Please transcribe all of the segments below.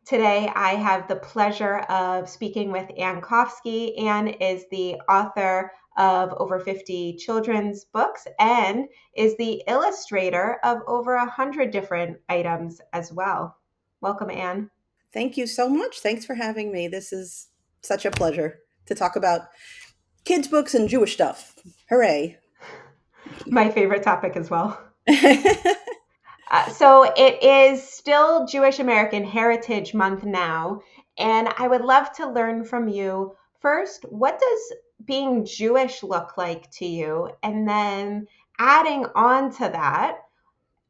Today, I have the pleasure of speaking with Ann Koffsky. Ann is the author of over 50 children's books and is the illustrator of over 100 different items as well. Welcome, Ann. Thank you so much. Thanks for having me. This is such a pleasure to talk about kids' books and Jewish stuff. Hooray. My favorite topic as well. So it is still Jewish American Heritage Month now, and I would love to learn from you first, what does being Jewish look like to you? And then adding on to that,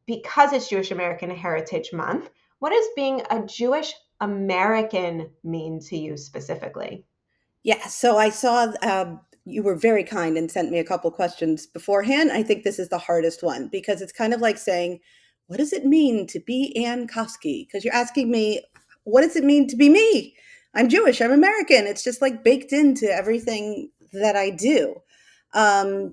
because it's Jewish American Heritage Month, what does being a Jewish American mean to you specifically? Yeah, so I saw you were very kind and sent me a couple questions beforehand. I think this is the hardest one because it's kind of like saying, what does it mean to be Ann Koffsky? Because you're asking me, what does it mean to be me? I'm Jewish, I'm American. It's just like baked into everything that I do. I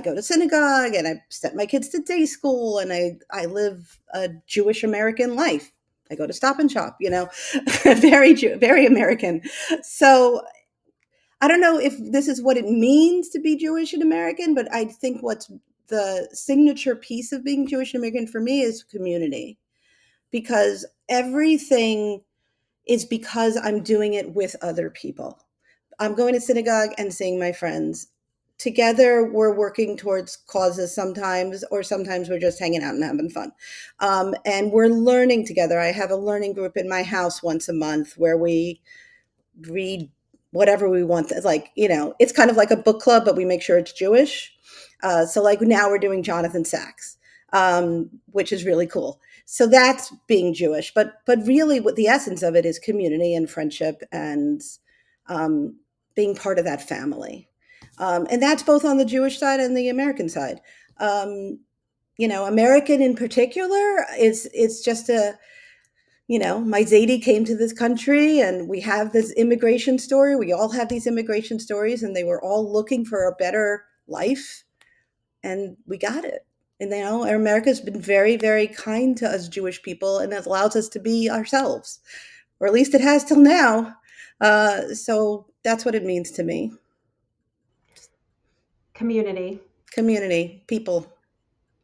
go to synagogue and I sent my kids to day school and I live a Jewish American life. I go to Stop and Shop, very American. So I don't know if this is what it means to be Jewish and American, but I think what's the signature piece of being Jewish and American for me is community, because everything is because I'm doing it with other people. I'm going to synagogue and seeing my friends. Together, we're working towards causes sometimes, or sometimes we're just hanging out and having fun. And we're learning together. I have a learning group in my house once a month where we read whatever we want. Like, it's kind of like a book club, but we make sure it's Jewish. So like now we're doing Jonathan Sacks, which is really cool. So that's being Jewish, but really what the essence of it is community and friendship and um, being part of that family. And that's both on the Jewish side and the American side. American in particular is it's just my Zadie came to this country and we have this immigration story. We all have these immigration stories and they were all looking for a better life and we got it. And America's been very, very kind to us Jewish people and it allows us to be ourselves, or at least it has till now. So that's what it means to me. Community, Community, people.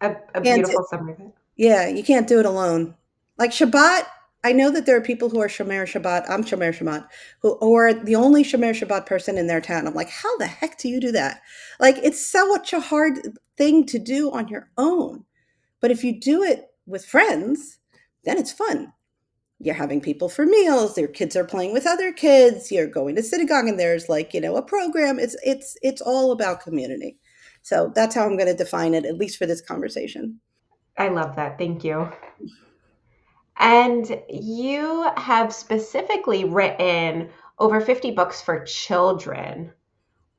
a And beautiful summary of it. yeah, you can't do it alone. Like Shabbat, I know that there are people who are Shomer Shabbat. I'm Shomer Shabbat, who are the only Shomer Shabbat person in their town. I'm like, how the heck do you do that? Like, it's such a hard thing to do on your own. But if you do it with friends, then it's fun. You're having people for meals. Your kids are playing with other kids. You're going to synagogue, and there's like a program. It's all about community. So that's how I'm going to define it, at least for this conversation. I love that. Thank you. And you have specifically written over 50 books for children.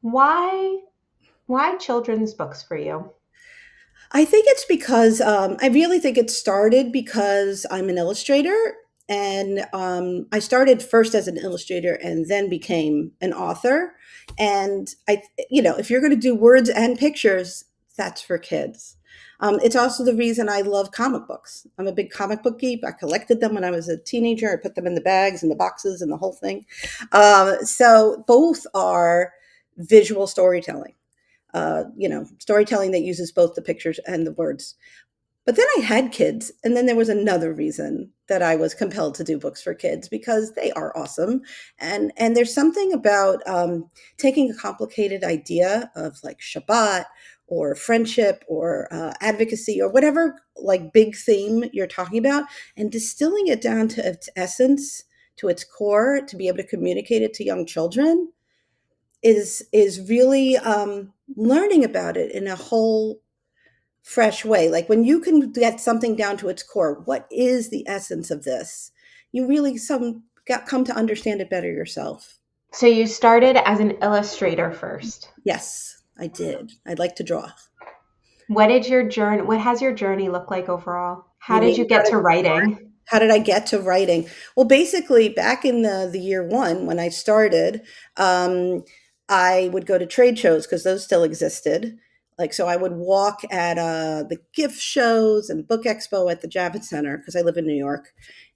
Why why children's books for you? I think it's because I really think it started because I'm an illustrator. And I started first as an illustrator and then became an author. And if you're going to do words and pictures, that's for kids. It's also the reason I love comic books. I'm a big comic book geek. I collected them when I was a teenager. I put them in the bags and the boxes and the whole thing. So both are visual storytelling, storytelling that uses both the pictures and the words. But then I had kids, and then there was another reason that I was compelled to do books for kids because they are awesome, and there's something about taking a complicated idea of like Shabbat or friendship or advocacy or whatever like big theme you're talking about, and distilling it down to its essence, to its core, to be able to communicate it to young children is really learning about it in a whole fresh way. Like when you can get something down to its core, what is the essence of this? You really come to understand it better yourself. So you started as an illustrator first. Yes, I did. I'd like to draw. What has your journey looked like overall? How You did you mean get to writing? how did I get to writing? Well, basically, back in the year one when I started, um, I would go to trade shows because those still existed. Like, so I would walk at the gift shows and book expo at the Javits Center because I live in New York.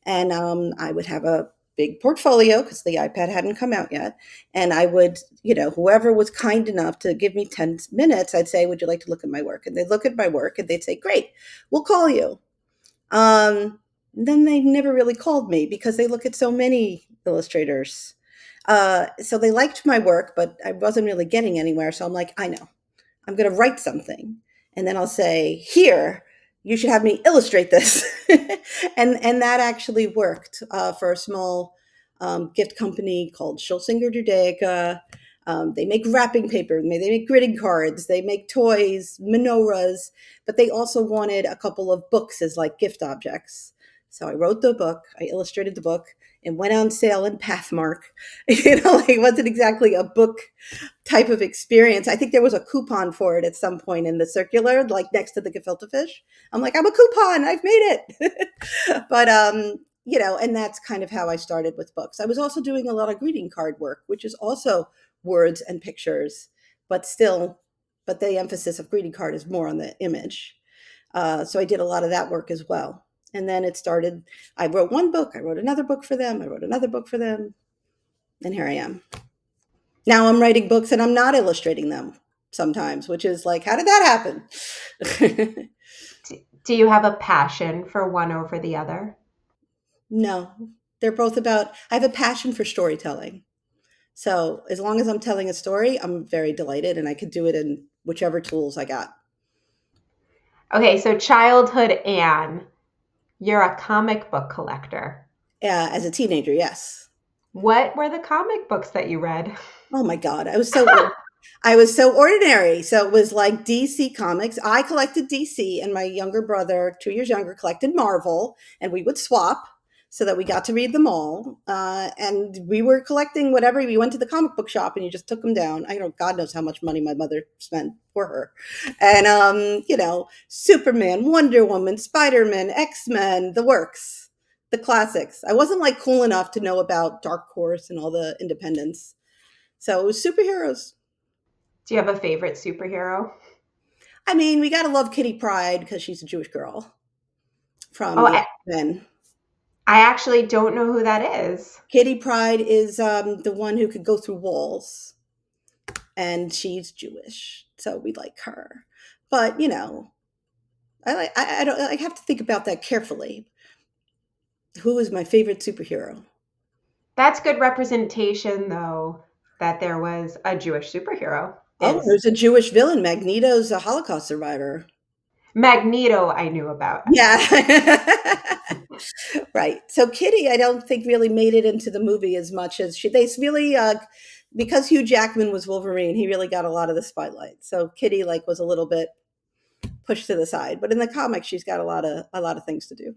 And I would have a big portfolio because the iPad hadn't come out yet. And I would, whoever was kind enough to give me 10 minutes, I'd say, would you like to look at my work? And they'd look at my work and they'd say, great, we'll call you. Then they never really called me because they look at so many illustrators. So they liked my work, but I wasn't really getting anywhere. So I'm like, I know, I'm going to write something. And then I'll say, here, you should have me illustrate this. And that actually worked for a small gift company called Schulsinger Judaica. They make wrapping paper, they make greeting cards, they make toys, menorahs, but they also wanted a couple of books as like gift objects. So I wrote the book, I illustrated the book, and went on sale in Pathmark. Like it wasn't exactly a book type of experience. I think there was a coupon for it at some point in the circular, like next to the gefilte fish. I'm like, I'm a coupon, I've made it. But and that's kind of how I started with books. I was also doing a lot of greeting card work, which is also words and pictures, but still, but the emphasis of greeting card is more on the image. So I did a lot of that work as well. And then it started, I wrote one book, I wrote another book for them, I wrote another book for them, and here I am. Now I'm writing books and I'm not illustrating them sometimes, which is like, how did that happen? Do you have a passion for one over the other? No, they're both about, I have a passion for storytelling. So as long as I'm telling a story, I'm very delighted and I could do it in whichever tools I got. Okay, so childhood Anne, you're a comic book collector. As a teenager, yes. What were the comic books that you read? Oh my God, I was so ordinary. So it was like DC Comics. I collected DC, and my younger brother, 2 years younger, collected Marvel, and we would swap so that we got to read them all. And we were collecting whatever. We went to the comic book shop, and you just took them down. I don't, God knows how much money my mother spent for her. And Superman, Wonder Woman, Spider Man, X Men, the works, the classics. I wasn't like cool enough to know about Dark Horse and all the independents. So it was superheroes. Do you have a favorite superhero? I mean, we gotta love Kitty Pryde because she's a Jewish girl from Oh, the I, X-Men. I actually don't know who that is. Kitty Pryde is the one who could go through walls, and she's Jewish, so we like her. But I don't. I have to think about that carefully. Who is my favorite superhero? That's good representation, though, that there was a Jewish superhero. Oh, Is there's a Jewish villain. Magneto's a Holocaust survivor. Magneto, I knew about. Yeah. Right. So Kitty, I don't think really made it into the movie as much as she. They really, because Hugh Jackman was Wolverine, he really got a lot of the spotlight. So Kitty, like, was a little bit pushed to the side. But in the comics, she's got a lot of things to do.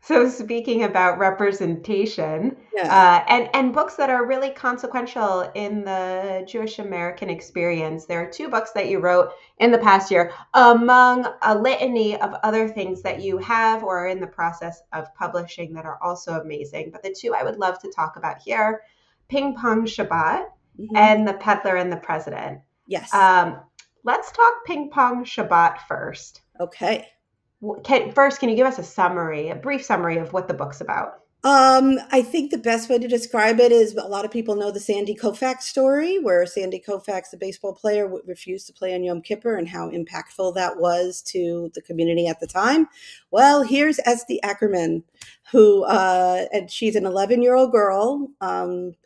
So speaking about representation, Yeah. and books that are really consequential in the Jewish American experience, there are two books that you wrote in the past year, among a litany of other things that you have or are in the process of publishing that are also amazing. But the two I would love to talk about here, Ping Pong Shabbat Hmm. and The Peddler and the President. Yes. Um, let's talk Ping Pong Shabbat first. Okay. First, can you give us a summary, a brief summary of what the book's about? I think the best way to describe it is a lot of people know the Sandy Koufax story, where Sandy Koufax, the baseball player, refused to play on Yom Kippur and how impactful that was to the community at the time. Well, here's Esty Ackerman, who, and she's an 11-year-old girl.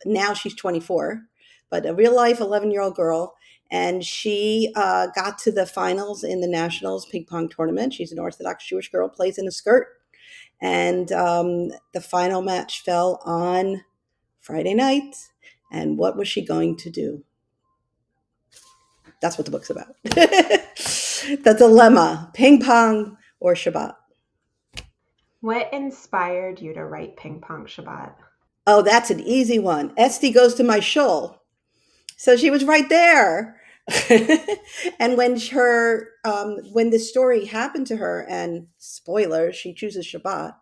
Now she's 24, but a real life 11-year-old girl. And she got to the finals in the Nationals ping pong tournament. She's an Orthodox Jewish girl, plays in a skirt, and the final match fell on Friday night. And what was she going to do? That's what the book's about. The dilemma, ping pong or Shabbat. What inspired you to write Ping Pong Shabbat? Oh, that's an easy one. Esty goes to my shul. So she was right there. And when this story happened to her, and spoiler, she chooses Shabbat.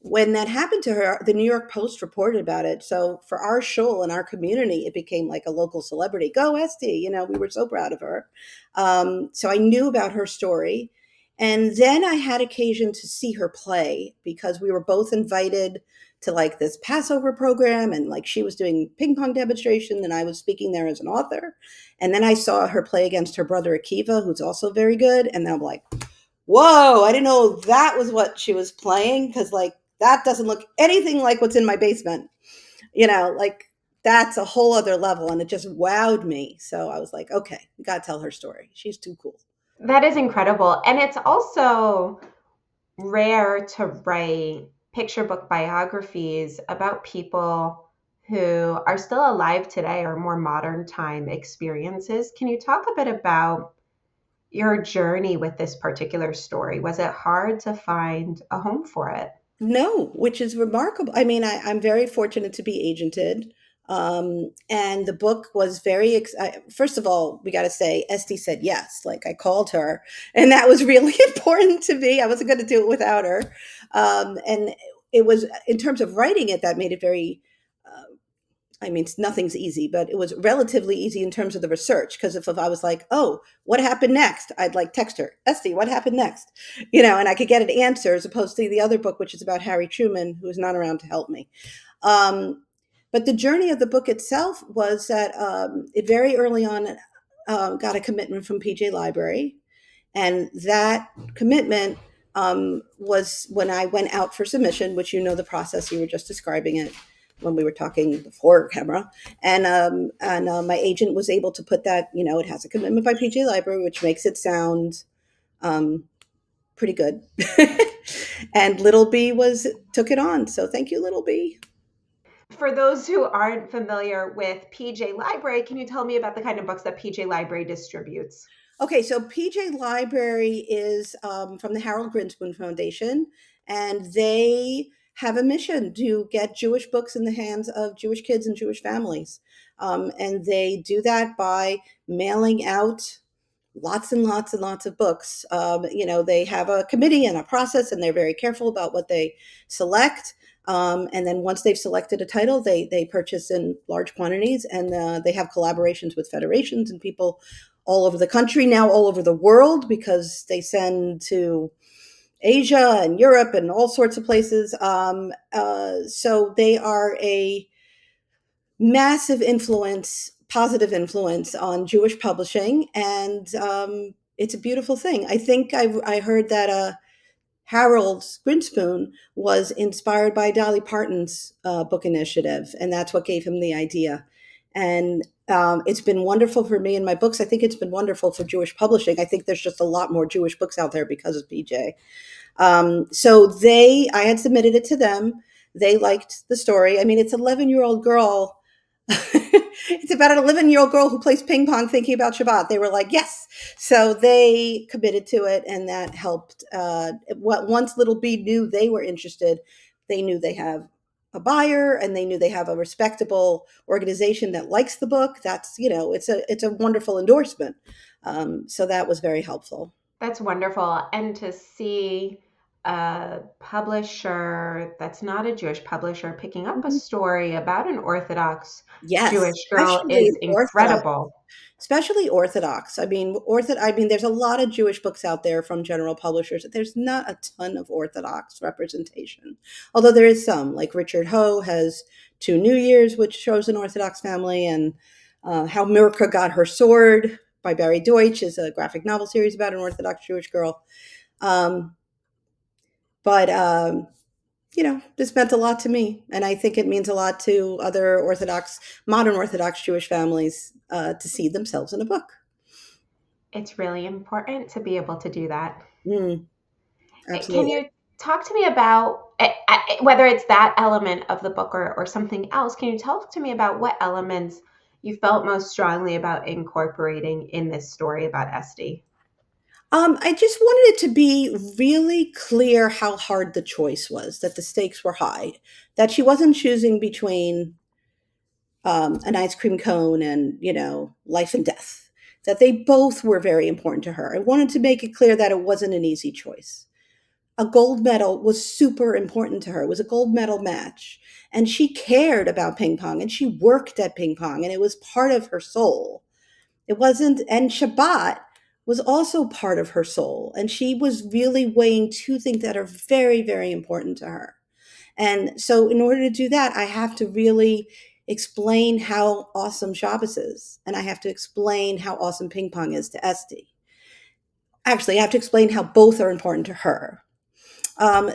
When that happened to her, the New York Post reported about it. So for our shul and our community, it became like a local celebrity. Go Esty! We were so proud of her. So I knew about her story, And then I had occasion to see her play because we were both invited to like this Passover program, and like she was doing ping pong demonstration and I was speaking there as an author. And then I saw her play against her brother Akiva, who's also very good. And I'm like, whoa, I didn't know that was what she was playing, because like that doesn't look anything like what's in my basement. Like that's a whole other level, and it just wowed me. So I was like, okay, we got to tell her story. She's too cool. That is incredible. And it's also rare to write picture book biographies about people who are still alive today or more modern time experiences. Can you talk a bit about your journey with this particular story? Was it hard to find a home for it? No, which is remarkable. I mean, I'm very fortunate to be agented. And the book was first of all, we got to say, Esty said yes. Like I called her, and that was really important to me. I wasn't going to do it without her. And it was, in terms of writing it, that made it very, I mean, nothing's easy, but it was relatively easy in terms of the research. Because if I was like, oh, what happened next? I'd like text her, Esty, what happened next? And I could get an answer, as opposed to the other book, which is about Harry Truman, who's not around to help me. Um, but the journey of the book itself was that it very early on got a commitment from PJ Library. And that commitment was when I went out for submission, which the process, you were just describing it when we were talking before camera. And my agent was able to put that, it has a commitment by PJ Library, which makes it sound um, pretty good. And Little B took it on. So thank you, Little B. For those who aren't familiar with PJ Library, can you tell me about the kind of books that PJ Library distributes? Okay, so PJ Library is from the Harold Grinspoon Foundation, and they have a mission to get Jewish books in the hands of Jewish kids and Jewish families. And they do that by mailing out lots and lots and lots of books. They have a committee and a process, and they're very careful about what they select. And then once they've selected a title, they purchase in large quantities, and they have collaborations with federations and people all over the country, now all over the world, because they send to Asia and Europe and all sorts of places. So they are a massive influence, positive influence on Jewish publishing, and it's a beautiful thing. I think I heard that Harold Grinspoon was inspired by Dolly Parton's book initiative, and that's what gave him the idea. And it's been wonderful for me and my books. I think it's been wonderful for Jewish publishing. I think there's just a lot more Jewish books out there because of PJ. I had submitted it to them. They liked the story. I mean, it's an 11-year-old girl. It's about an 11-year-old girl who plays ping pong thinking about Shabbat. They were like, yes. So they committed to it, and that helped. Once Little B knew they were interested, they knew they have a buyer, and they knew they have a respectable organization that likes the book. That's, it's a wonderful endorsement. So that was very helpful. That's wonderful. And to see a publisher that's not a Jewish publisher picking up a Mhm. story about an Orthodox Yes, Jewish girl is incredible. Especially Orthodox. I mean, there's a lot of Jewish books out there from general publishers. There's not a ton of Orthodox representation, although there is some. Like Richard Hoe has Two New Years, which shows an Orthodox family, and How Mirka Got Her Sword by Barry Deutsch is a graphic novel series about an Orthodox Jewish girl. Um, but this meant a lot to me, and I think it means a lot to other modern Orthodox Jewish families to see themselves in a book. It's really important to be able to do that. Mm, Can absolutely. you talk to me about whether it's that element of the book or something else? Can you talk to me about what elements you felt most strongly about incorporating in this story about Esty? I just wanted it to be really clear how hard the choice was, that the stakes were high, that she wasn't choosing between an ice cream cone and, life and death, that they both were very important to her. I wanted to make it clear that it wasn't an easy choice. A gold medal was super important to her. It was a gold medal match. And she cared about ping pong, and she worked at ping pong, and it was part of her soul. It wasn't, and Shabbat was also part of her soul. And she was really weighing two things that are very, very important to her. And so, in order to do that, I have to really explain how awesome Shabbos is. And I have to explain how awesome ping pong is to Esty. Actually, I have to explain how both are important to her.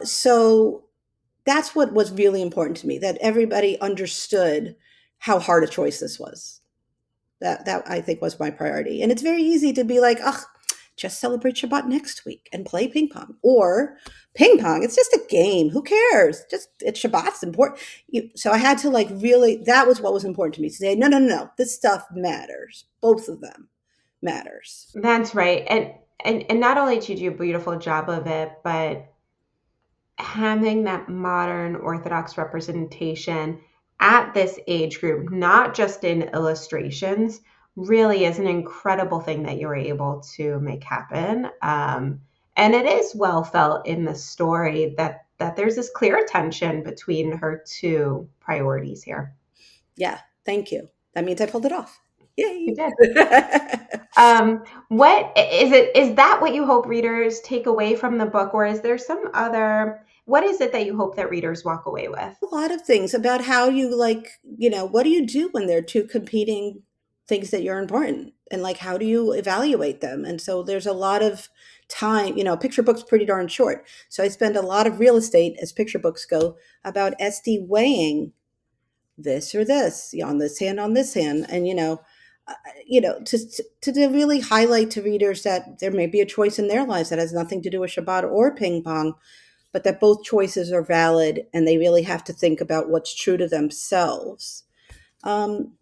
So, that's what was really important to me, that everybody understood how hard a choice this was. That I think was my priority. And it's very easy to be like, ugh, just celebrate Shabbat next week and play ping pong. Or ping pong, it's just a game. Who cares? Just it's Shabbat's important. So I had to like really, that was what was important to me to say, no, no, no, no. This stuff matters. Both of them matters. That's right. And not only did you do a beautiful job of it, but having that modern Orthodox representation at this age group, not just in illustrations, really is an incredible thing that you were able to make happen. And it is well felt in the story that there's this clear tension between her two priorities here. Yeah, thank you. That means I pulled it off. You Yay. did. What is it? Is that what you hope readers take away from the book, or is there some other? What is it that you hope that readers walk away with? A lot of things about how you like, what do you do when there are two competing things that you're important, and like how do you evaluate them? And so there's a lot of time, picture book's pretty darn short, so I spend a lot of real estate as picture books go about SD weighing this or this, on this hand, on this hand, and uh, to really highlight to readers that there may be a choice in their lives that has nothing to do with Shabbat or ping pong, but that both choices are valid and they really have to think about what's true to themselves. Um,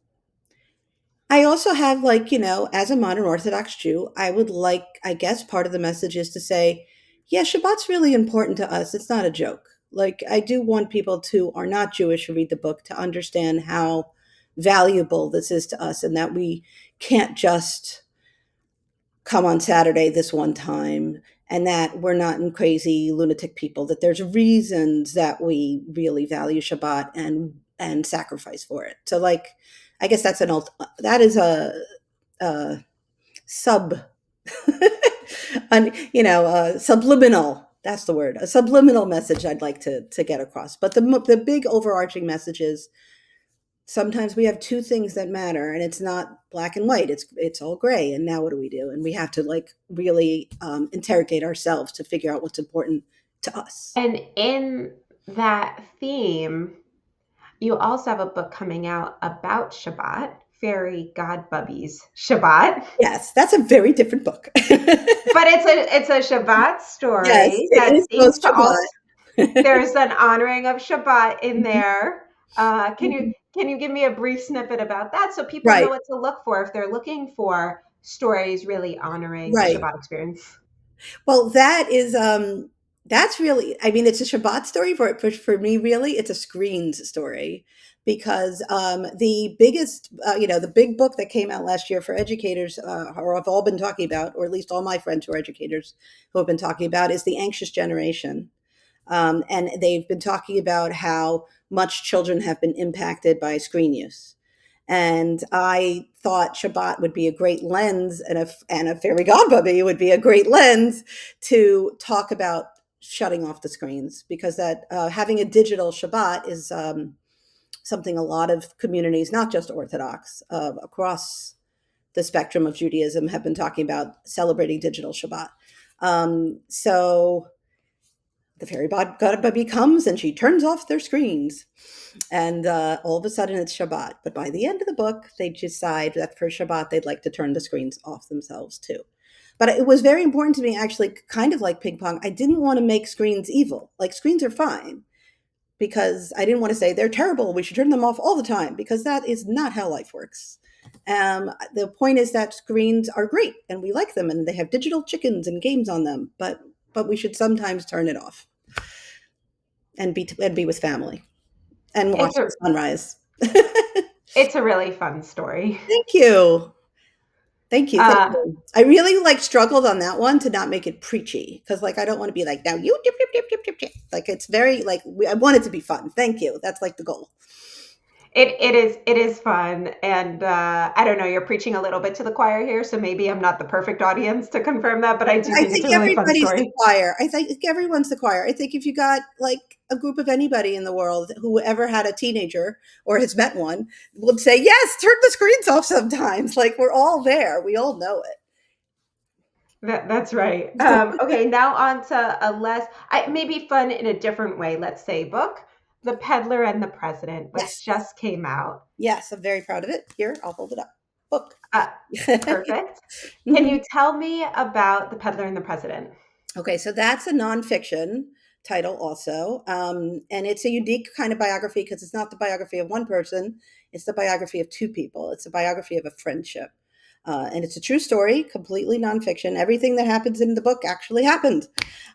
I also have, like, as a modern Orthodox Jew, I would like, I guess part of the message is to say, yeah, Shabbat's really important to us. It's not a joke. Like, I do want people who are not Jewish who read the book to understand how valuable this is to us and that we can't just come on Saturday this one time and that we're not in crazy lunatic people, that there's reasons that we really value Shabbat and sacrifice for it. So like I guess that is a sub subliminal, that's the word, a subliminal message I'd like to get across. But the big overarching message is sometimes we have two things that matter and it's not black and white, it's all gray, and now what do we do? And we have to like really interrogate ourselves to figure out what's important to us. And in that theme, you also have a book coming out about Shabbat, Fairy Godbubby's Shabbat. Yes, that's a very different book. But it's a Shabbat Yes, story it that is seems both to also Shabbat. there's an honoring of Shabbat in Mhm, there. Can you mhm. can you give me a brief snippet about that so people know Right, what to look for if they're looking for stories really honoring the right. Shabbat experience? Well, that's really, I mean, it's a Shabbat story for me, really, it's a screens story because the big book that came out last year for educators, or have all been talking about, or at least all my friends who are educators who have been talking about, is The Anxious Generation. And they've been talking about how much children have been impacted by screen use. And I thought Shabbat would be a great lens, and a fairy godmother would be a great lens to talk about shutting off the screens, because that having a digital Shabbat is something a lot of communities, not just Orthodox, across the spectrum of Judaism, have been talking about celebrating digital Shabbat. So the fairy godmother comes and she turns off their screens, and all of a sudden it's Shabbat. But by the end of the book, they decide that for Shabbat, they'd like to turn the screens off themselves too. But it was very important to me, actually, kind of like ping pong. I didn't want to make screens evil. Like, screens are fine, because I didn't want to say they're terrible, we should turn them off all the time, because that is not how life works. The point is that screens are great and we like them and they have digital chickens and games on them, but we should sometimes turn it off and be with family and watch It's a the sunrise. it's a really fun story. Thank you. Thank you. Thank Uh, you. I really like struggled on that one to not make it preachy, because like I don't want to be like, now you dip dip dip dip dip dip. Like it's very like I want it to be fun. Thank you. That's like the goal. It is fun, and I don't know. You're preaching a little bit to the choir here, so maybe I'm not the perfect audience to confirm that, but I do I think it's think a really fun everybody's the story. choir. I think everyone's the choir. I think if you got like a group of anybody in the world who ever had a teenager or has met one would say, yes, turn the screens off sometimes. Like we're all there. We all know That's right. it. Okay, now on to a maybe fun in a different way. Let's say book, The Peddler and the President, which Yes. just came out. Yes, I'm very proud of it. Here, I'll hold it up. Book. Uh, Perfect. Can Mhm. you tell me about The Peddler and the President? Okay, so that's a nonfiction title also. And it's a unique kind of biography because it's not the biography of one person, it's the biography of two people. It's a biography of a friendship. And it's a true story, completely nonfiction. Everything that happens in the book actually happened.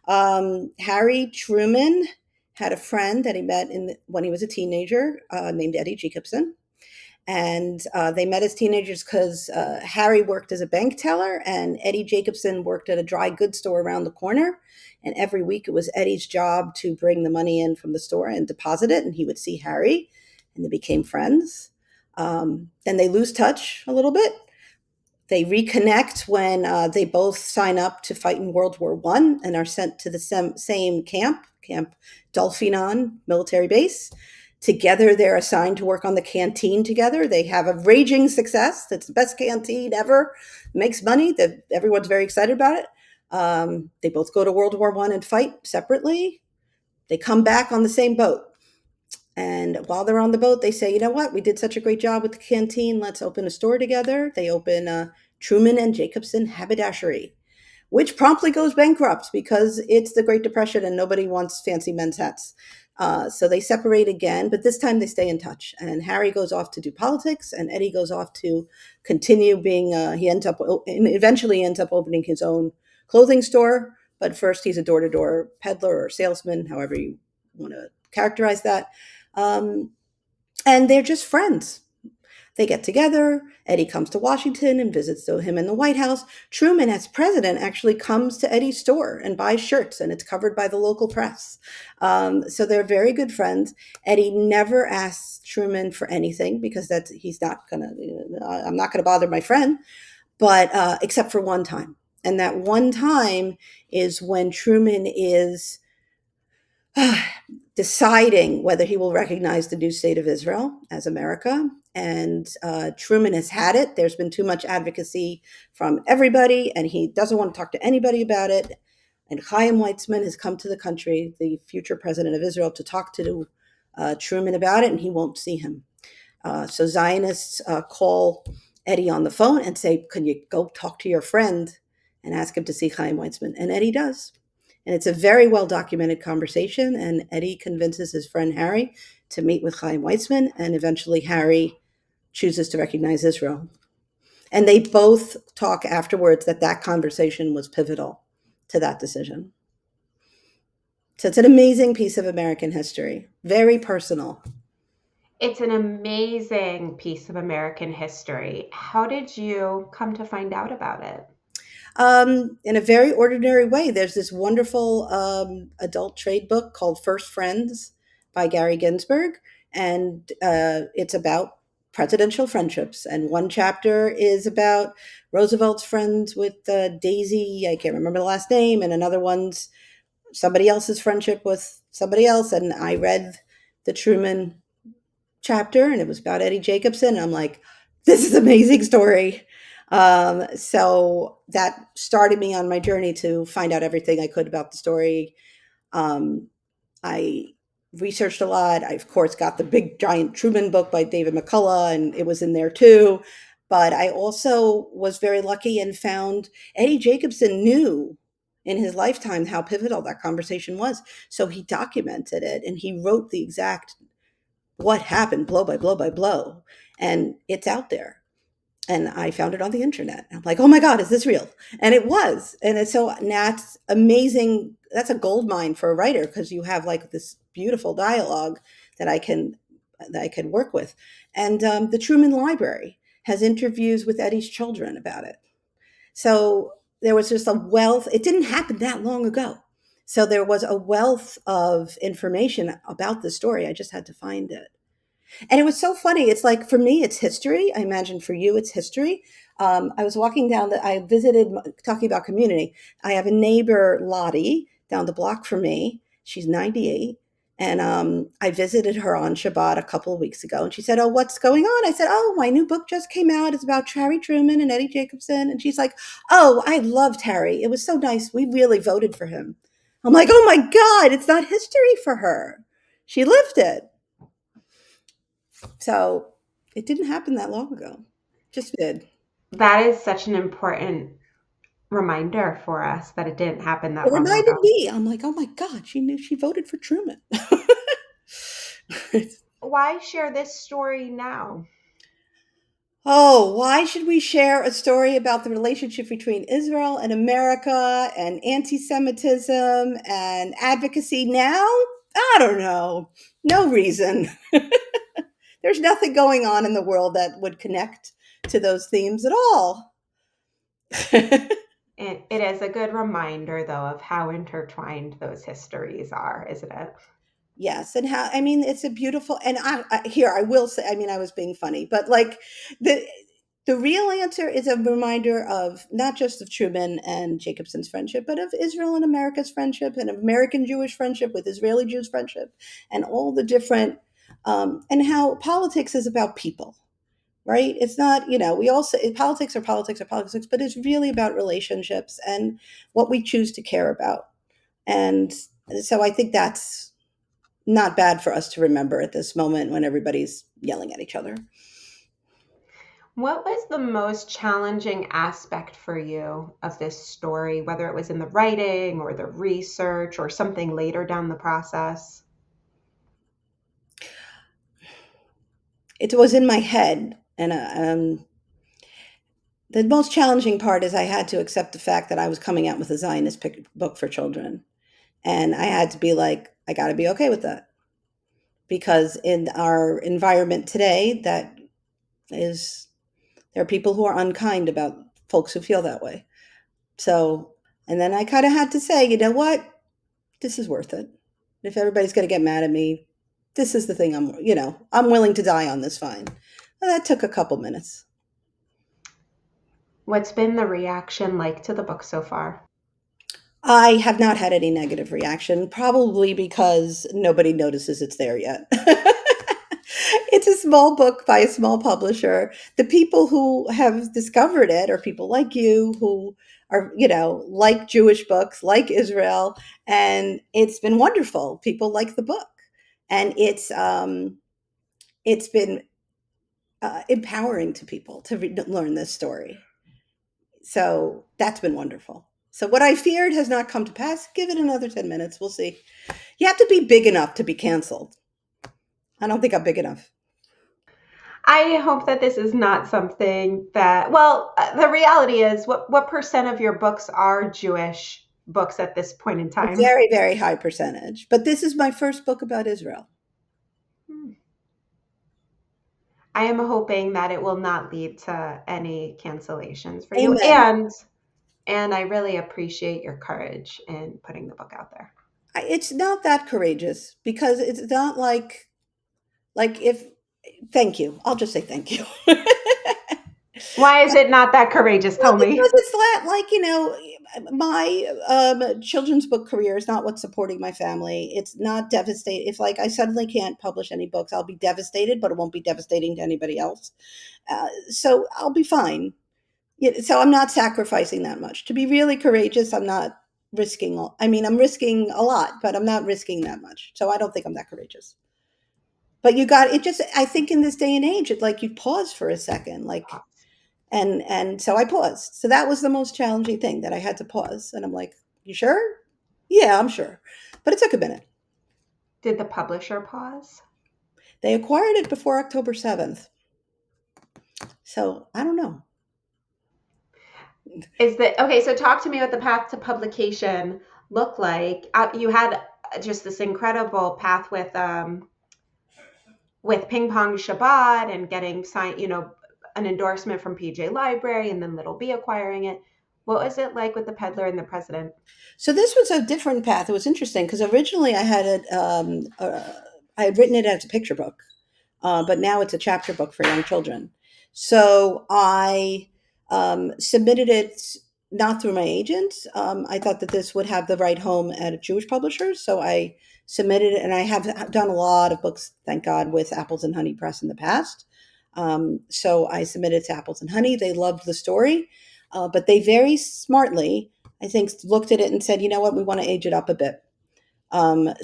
Harry Truman had a friend that he met when he was a teenager named Eddie Jacobson. And they met as teenagers because Harry worked as a bank teller and Eddie Jacobson worked at a dry goods store around the corner. And every week it was Eddie's job to bring the money in from the store and deposit it. And he would see Harry, and they became friends. Then they lose touch a little bit. They reconnect when they both sign up to fight in World War One and are sent to the same camp, Camp Dolphinon military base. Together, they're assigned to work on the canteen together. They have a raging success. It's the best canteen ever. Makes money. Everyone's very excited about it. They both go to World War One and fight separately. They come back on the same boat. And while they're on the boat, they say, you know what? We did such a great job with the canteen. Let's open a store together. They open Truman and Jacobson Haberdashery, which promptly goes bankrupt because it's the Great Depression and nobody wants fancy men's hats. So they separate again, but this time they stay in touch. And Harry goes off to do politics, and Eddie goes off to continue being. He ends up eventually ends up opening his own clothing store. But first, he's a door-to-door peddler or salesman, however you want to characterize that. Um, and they're just friends. They get together. Eddie comes to Washington and visits him in the White House. Truman, as president, actually comes to Eddie's store and buys shirts, and it's covered by the local press. So they're very good friends. Eddie never asks Truman for anything because he's not gonna. I'm not gonna bother my friend, but except for one time, and that one time is when Truman is deciding whether he will recognize the new state of Israel as America. And Truman has had it. There's been too much advocacy from everybody, and he doesn't want to talk to anybody about it. And Chaim Weizmann has come to the country, the future president of Israel, to talk to Truman about it, and he won't see him. So Zionists call Eddie on the phone and say, can you go talk to your friend and ask him to see Chaim Weizmann? And Eddie does. And it's a very well documented conversation. And Eddie convinces his friend Harry to meet with Chaim Weizmann. And eventually, Harry chooses to recognize Israel. And they both talk afterwards that that conversation was pivotal to that decision. So it's an amazing piece of American history, very personal. It's an amazing piece of American history. How did you come to find out about it? In a very ordinary way, there's this wonderful adult trade book called First Friends by Gary Ginsberg, and it's about presidential friendships. And one chapter is about Roosevelt's friends with Daisy, I can't remember the last name, and another one's somebody else's friendship with somebody else. And I read the Truman chapter, and it was about Eddie Jacobson. And I'm like, this is an amazing story. So that started me on my journey to find out everything I could about the story. Um, I researched a lot. I, of course, got the big giant Truman book by David McCullough, and it was in there too. But I also was very lucky and found Eddie Jacobson knew in his lifetime how pivotal that conversation was. So he documented it and he wrote the exact what happened blow by blow by blow. And it's out there. And I found it on the internet. I'm like, oh my God, is this real? And it was. And it's so that's amazing. That's a gold mine for a writer because you have like this beautiful dialogue that I can work with. And the Truman Library has interviews with Eddie's children about it. So there was just a wealth. It didn't happen that long ago. So there was a wealth of information about the story. I just had to find it. And it was so funny. It's like for me, it's history. I imagine for you, it's history. I was walking down I visited, talking about community. I have a neighbor, Lottie, down the block from me. She's 98. And I visited her on Shabbat a couple of weeks ago. And she said, "Oh, what's going on?" I said, "Oh, my new book just came out. It's about Harry Truman and Eddie Jacobson." And she's like, "Oh, I loved Harry. It was so nice. We really voted for him." I'm like, "Oh my God, it's not history for her. She lived it." So it didn't happen that long ago. Just did. That is such an important reminder for us that it didn't happen It that long reminded ago. me. I'm like, oh my God, she knew she voted for Truman. Why share this story now? Oh, why should we share a story about the relationship between Israel and America and anti Semitism and advocacy now? I don't know. No reason. There's nothing going on in the world that would connect to those themes at all. It is a good reminder, though, of how intertwined those histories are, isn't it? Yes, and how I mean, it's a beautiful and here I will say, I mean, I was being funny, but like the the real answer is a reminder of not just of Truman and Jacobson's friendship, but of Israel and America's friendship and American Jewish friendship with Israeli Jews friendship and all the different and how politics is about people, right? It's not, we all say politics are politics, but it's really about relationships and what we choose to care about. And so I think that's not bad for us to remember at this moment when everybody's yelling at each other. What was the most challenging aspect for you of this story, whether it was in the writing or the research or something later down the process? It was in my head, and the most challenging part is I had to accept the fact that I was coming out with a Zionist book for children, and I had to be like, I got to be okay with that because in our environment today, that is there are people who are unkind about folks who feel that way. So, and then I kind of had to say, you know what? This is worth it. If everybody's going to get mad at me, this is the thing I'm willing to die on this fine. Well, that took a couple minutes. What's been the reaction like to the book so far? I have not had any negative reaction, probably because nobody notices it's there yet. It's a small book by a small publisher. The people who have discovered it are people like you who are, like Jewish books, like Israel, and it's been wonderful. People like the book, and it's been empowering to people to learn this story. So that's been wonderful. So what I feared has not come to pass. Give it another 10 minutes. We'll see. You have to be big enough to be canceled. I don't think I'm big enough. I hope that this is not something that, well, the reality is, what percent of your books are Jewish books at this point in A time? very, very high percentage. But this is my first book about Israel. Hmm. I am hoping that it will not lead to any cancellations for you. Amen. And I really appreciate your courage in putting the book out there. It's not that courageous because it's not like if thank you. I'll just say thank you. Why is it not that courageous? Well, Tell me. because it's like, my children's book career is not what's supporting my family. It's not devastating. If like I suddenly can't publish any books, I'll be devastated, but it won't be devastating to anybody else. So I'll be fine. So I'm not sacrificing that much. To be really courageous, I'm not risking. I mean, I'm risking a lot, but I'm not risking that much. So I don't think I'm that courageous. But you got it. Just I think in this day and age, it's like you pause for a second, like and so I paused. So that was the most challenging thing that I had to pause. And I'm like, "You sure?" "Yeah, I'm sure." But it took a minute. Did the publisher pause? They acquired it before October 7th. So I don't know. Is that okay? So talk to me what the path to publication looked like. You had just this incredible path with Ping Pong Shabbat and getting signed, an endorsement from PJ Library and then Little B acquiring it. What was it like with the Peddler and the President? So this was a different path. It was interesting because originally I had written it as a picture book. but now it's a chapter book for young children. So I submitted it not through my agent. I thought that this would have the right home at a Jewish publisher, so I submitted it, and I have done a lot of books, thank God, with Apples and Honey Press in the past. So I submitted to Apples and Honey. They loved the story, but they very smartly, I think, looked at it and said, you know what, we want to age it up a bit. And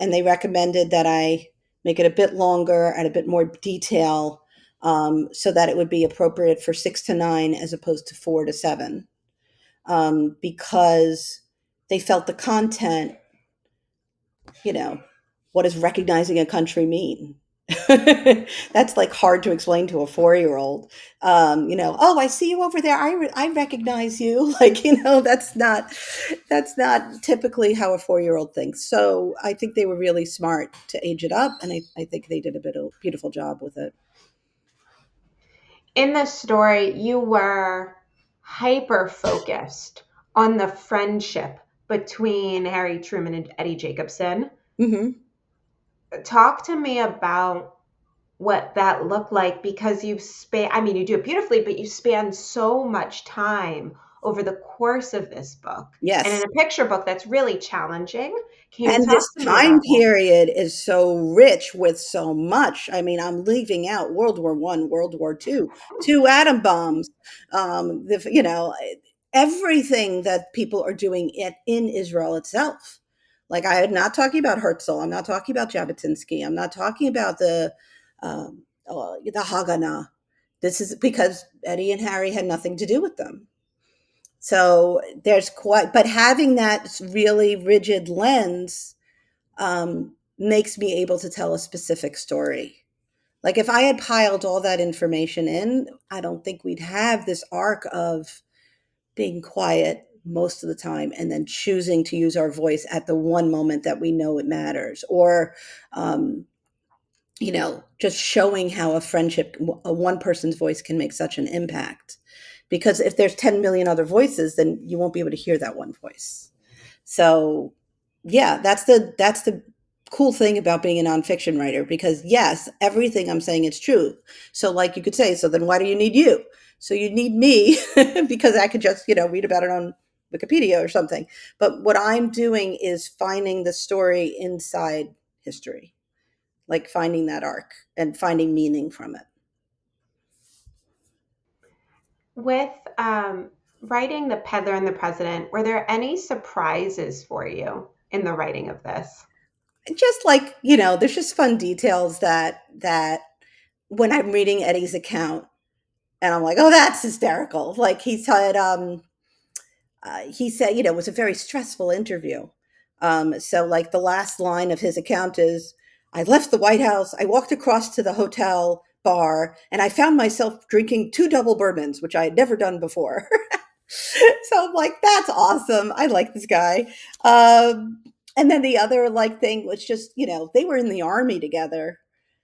they recommended that I make it a bit longer and a bit more detail, so that it would be appropriate for 6 to 9 as opposed to 4 to 7, because they felt the content, you know, what does recognizing a country mean? That's like hard to explain to a 4-year-old. Oh, I see you over there. I recognize you. Like, that's not typically how a 4-year-old thinks. So I think they were really smart to age it up, and I think they did a beautiful job with it. In the story, you were hyper focused on the friendship between Harry Truman and Eddie Jacobson. Hmm. Talk to me about what that looked like, because I mean, you do it beautifully, but you span so much time over the course of this book. And in Yes. a picture book, that's really challenging. Can you And talk this to me time about that? period is so rich with so much. I mean, I'm leaving out World War I, World War II, two atom bombs, everything that people are doing in Israel itself. Like, I am not talking about Herzl. I'm not talking about Jabotinsky. I'm not talking about the Haganah. This is because Eddie and Harry had nothing to do with them. So but having that really rigid lens makes me able to tell a specific story. Like, if I had piled all that information in, I don't think we'd have this arc of being quiet most of the time and then choosing to use our voice at the one moment that we know it matters, or um, just showing how one person's voice can make such an impact. Because if there's 10 million other voices, then you won't be able to hear that one voice. So, yeah, that's the cool thing about being a nonfiction writer, because yes, everything I'm saying is true. So, like, you could say, so then why do you need you? So you need me because I could just, read about it on Wikipedia or something. But what I'm doing is finding the story inside history, like finding that arc and finding meaning from it. With writing The Peddler and the President, were there any surprises for you in the writing of this? Just like, there's just fun details that when I'm reading Eddie's account, and I'm like, oh, that's hysterical. Like, he said, it was a very stressful interview. So, like, the last line of his account is, I left the White House, I walked across to the hotel bar, and I found myself drinking 2 double bourbons, which I had never done before. So I'm like, that's awesome. I like this guy. And then the other like thing was just, they were in the army together.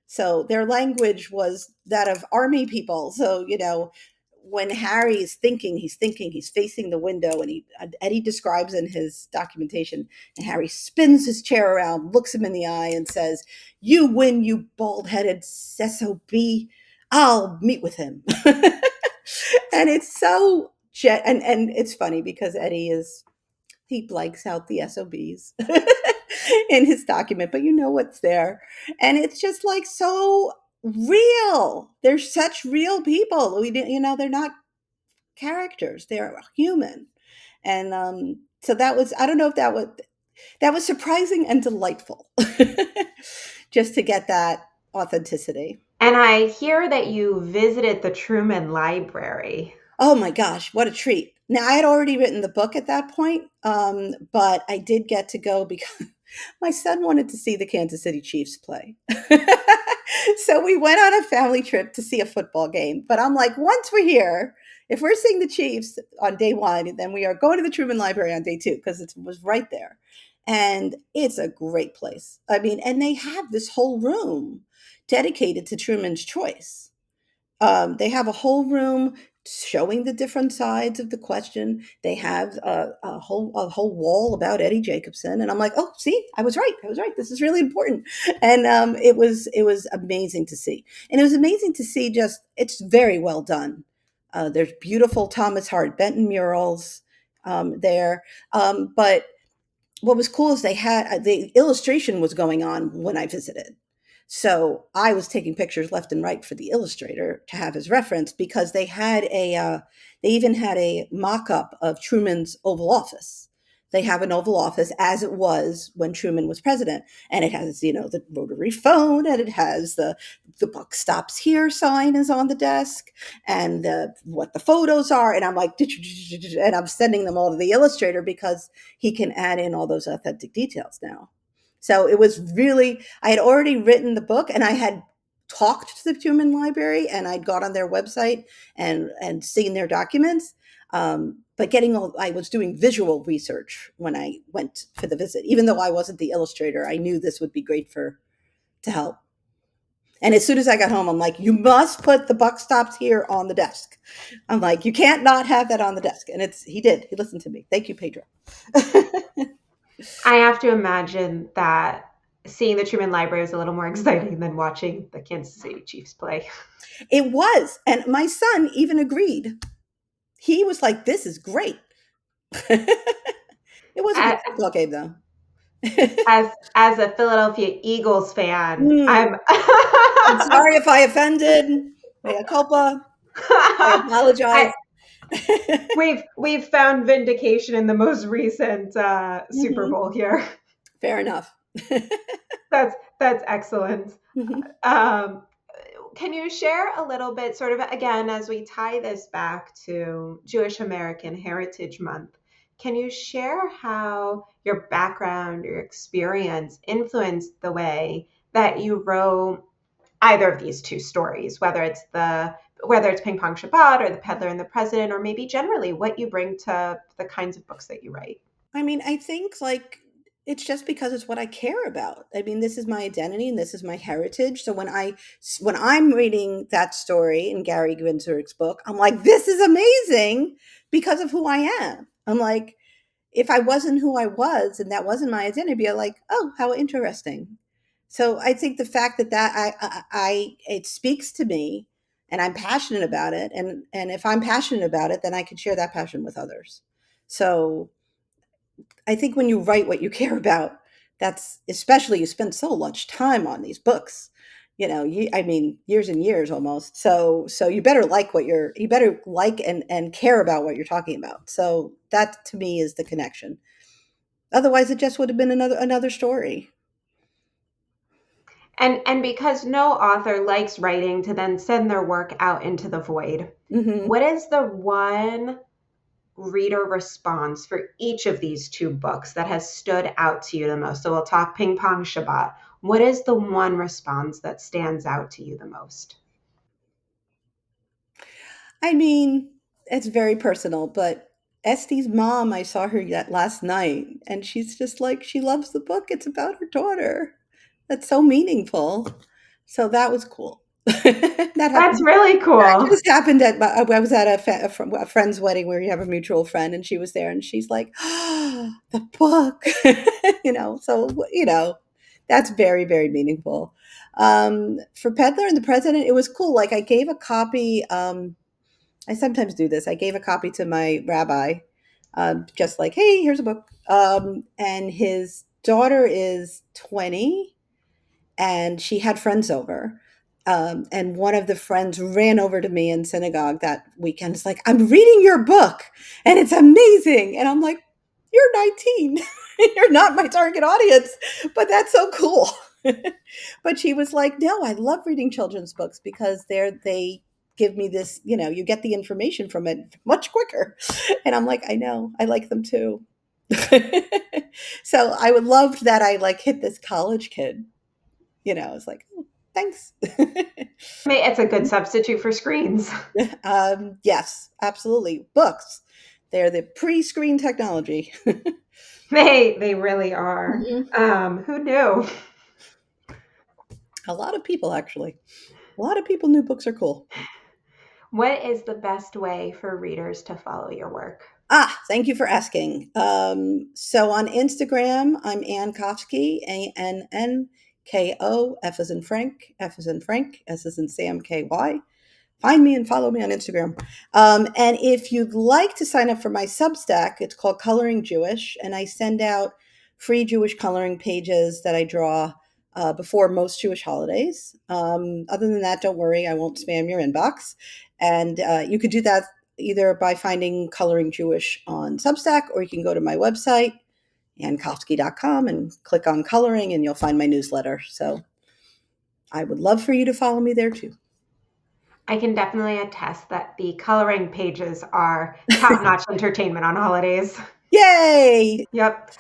So their language was that of army people. So, when Harry is thinking, he's facing the window, and Eddie describes in his documentation, and Harry spins his chair around, looks him in the eye, and says, "You win, you bald-headed SOB. I'll meet with him." And it's so and it's funny because he blanks out the SOBs in his document, but you know what's there. And it's just like so real. They're such real people. They're not characters. They're human. And so that was, I don't know if that was surprising and delightful. Just to get that authenticity. And I hear that you visited the Truman Library. Oh my gosh, what a treat. Now, I had already written the book at that point, but I did get to go because my son wanted to see the Kansas City Chiefs play. So we went on a family trip to see a football game. But I'm like, once we're here, if we're seeing the Chiefs on day one, then we are going to the Truman Library on day two, because it was right there. And it's a great place. I mean, and they have this whole room dedicated to Truman's Choice. They have a whole room showing the different sides of the question. They have a whole wall about Eddie Jacobson, and I'm like, oh, see, I was right. I was right. This is really important, and it was amazing to see, and it was amazing to see. Just it's very well done. There's beautiful Thomas Hart Benton murals there, but what was cool is they had the illustration was going on when I visited. So I was taking pictures left and right for the illustrator to have as reference because they even had a mock-up of Truman's Oval Office. They have an Oval Office as it was when Truman was president, and it has the rotary phone, and it has the buck stops here sign is on the desk, and what the photos are, and I'm like, and I'm sending them all to the illustrator because he can add in all those authentic details now. So it was really, I had already written the book and I had talked to the Human Library and I'd got on their website and seen their documents. But I was doing visual research when I went for the visit. Even though I wasn't the illustrator, I knew this would be great to help. And as soon as I got home, I'm like, you must put the buck stops here on the desk. I'm like, you can't not have that on the desk. And he did. He listened to me. Thank you, Pedro. I have to imagine that seeing the Truman Library was a little more exciting than watching the Kansas City Chiefs play. It was. And my son even agreed. He was like, this is great. It was a good As, football game, though. as a Philadelphia Eagles fan, Mm, I'm sorry if I offended. Mea culpa. I apologize. I we've found vindication in the most recent Super Mhm. Bowl here. Fair enough. That's excellent. Mhm. Um, can you share a little bit, sort of, again, as we tie this back to Jewish American Heritage Month? Can you share how your background, your experience influenced the way that you wrote either of these two stories, whether it's Ping Pong Shabbat or The Peddler and the President, or maybe generally what you bring to the kinds of books that you write? I mean, I think like it's just because it's what I care about. I mean, this is my identity and this is my heritage. So when I'm reading that story in Gary Ginsberg's book, I'm like, this is amazing because of who I am. I'm like, if I wasn't who I was and that wasn't my identity, I'd be like, oh, how interesting. So I think the fact that it speaks to me and I'm passionate about it, and if I'm passionate about it, then I can share that passion with others. So I think when you write what you care about, that's especially you spend so much time on these books. I mean, years and years almost. So you better like and care about what you're talking about. So that to me is the connection. Otherwise, it just would have been another story. And because no author likes writing to then send their work out into the void, Hmm. what is the one reader response for each of these two books that has stood out to you the most? So we'll talk Ping Pong Shabbat. What is the one response that stands out to you the most? I mean, it's very personal, but Estee's mom, I saw her yet last night, and she's just like she loves the book. It's about her daughter. That's so meaningful. So that was cool. That That's happened. really That cool. just happened I was at a friend's wedding where we have a mutual friend, and she was there, and she's like, oh, "The book," So that's very very meaningful. For Peddler and the President, it was cool. Like I gave a copy. I sometimes do this. I gave a copy to my rabbi, just like, "Hey, here's a book." And his daughter is 20 and she had friends over. And one of the friends ran over to me in synagogue that weekend. It's like, I'm reading your book and it's amazing. And I'm like, you're 19. You're not my target audience, but that's so cool. But she was like, no, I love reading children's books because they give me this, you get the information from it much quicker. And I'm like, I know, I like them too. So I would love that I like hit this college kid. It's like, oh, thanks. I mean, it's a good substitute for screens. Yes, absolutely. Books, they're the pre-screen technology. They really are. Mhm. Who knew? A lot of people, actually. A lot of people knew books are cool. What is the best way for readers to follow your work? Thank you for asking. So on Instagram, I'm Ann Koffsky, ANNKO, F as in Frank, F as in Frank, S as in Sam, KY. Find me and follow me on Instagram. And if you'd like to sign up for my Substack, it's called Coloring Jewish, and I send out free Jewish coloring pages that I draw before most Jewish holidays. Other than that, don't worry, I won't spam your inbox. And you could do that either by finding Coloring Jewish on Substack, or you can go to my website, annkofsky.com, and click on coloring, and you'll find my newsletter. So I would love for you to follow me there too. I can definitely attest that the coloring pages are top-notch entertainment on holidays. Yay! Yep.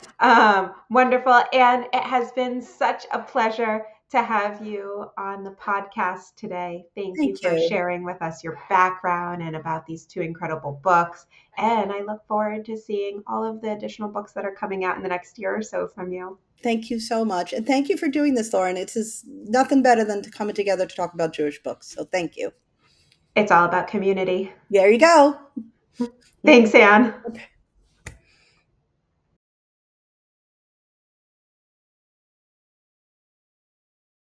Wonderful. And it has been such a pleasure to have you on the podcast today. Thank you Thank for you. sharing with us your background and about these two incredible books. And I look forward to seeing all of the additional books that are coming out in the next year or so from you. Thank you so much. And thank you for doing this, Lauren. It's just nothing better than to coming together to talk about Jewish books. So thank you. It's all about community. There you go. Thanks, Anne.